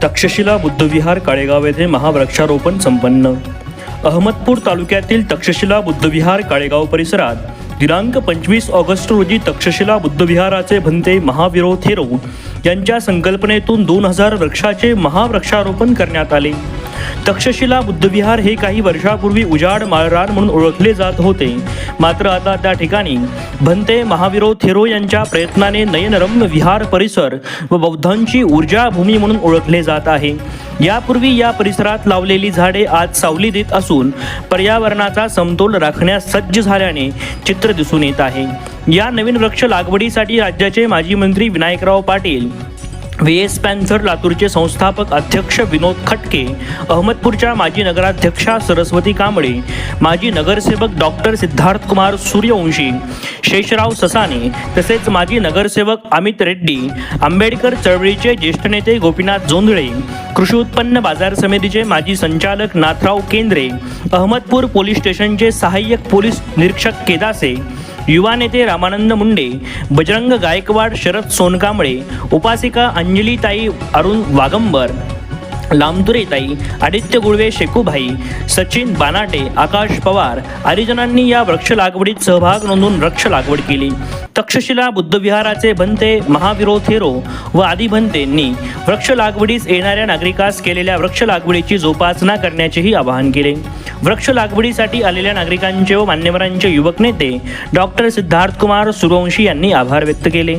तक्षशिला बुद्धविहार काळेगाव येथे महावृक्षारोपण संपन्न. अहमदपूर तालुक्यातील तक्षशिला बुद्धविहार काळेगाव परिसरात दिनांक 25 ऑगस्ट रोजी तक्षशिला बुद्धविहाराचे भंते महावीरो थेरो यांच्या संकल्पनेतून 2000 वृक्षाचे महावृक्षारोपण करण्यात आले. तक्षशिला बुद्धविहार हे काही वर्षापूर्वी उजाड माळरान म्हणून ओळखले जात होते, मात्र आता त्या ठिकाणी भंते महावीरो थेरो यांच्या प्रयत्नाने नयनरम्य विहार परिसर व बौद्धांची ऊर्जा भूमी म्हणून ओळखले जात आहे. यापूर्वी या परिसरात लावलेली झाडे आज सावली देत असून पर्यावरणाचा समतोल राखण्यास सज्ज झाल्याने चित्र दिसून येत आहे. या नवीन वृक्ष लागवडीसाठी राज्याचे माजी मंत्री विनायकराव पाटील, VS पॅन्थर लातूरचे संस्थापक अध्यक्ष विनोद खटके, अहमदपूरच्या माजी नगराध्यक्षा सरस्वती कांबळे, माजी नगरसेवक डॉक्टर सिद्धार्थ कुमार सूर्यवंशी, शेषराव ससाने तसेच माजी नगरसेवक अमित रेड्डी, आंबेडकर चळवळीचे ज्येष्ठ नेते गोपीनाथ जोंधळे, कृषी उत्पन्न बाजार समितीचे माजी संचालक नाथराव केंद्रे, अहमदपूर पोलीस स्टेशनचे सहाय्यक पोलीस निरीक्षक केदासे, युवा नेते रामानंद मुंडे, बजरंग गायकवाड, शरद सोनकांबळे, उपासिका अंजलीताई अरुण वागंबर, लामतुरेताई, आदित्य गुळवे, शेकूभाई, सचिन बानाटे, आकाश पवार आदी जणांनी या वृक्ष लागवडीत सहभाग नोंदवून वृक्ष लागवड केली. तक्षशिला बुद्धविहाराचे भंते महावीरो थेरो व आदी भंतेंनी वृक्ष लागवडीस येणाऱ्या नागरिकास केलेल्या वृक्ष लागवडीची जोपासना करण्याचेही आवाहन केले. वृक्ष लागवडीसाठी आलेल्या नागरिकांचे व मान्यवरांचे युवक नेते डॉक्टर सिद्धार्थ कुमार सूर्यवंशी यांनी आभार व्यक्त केले.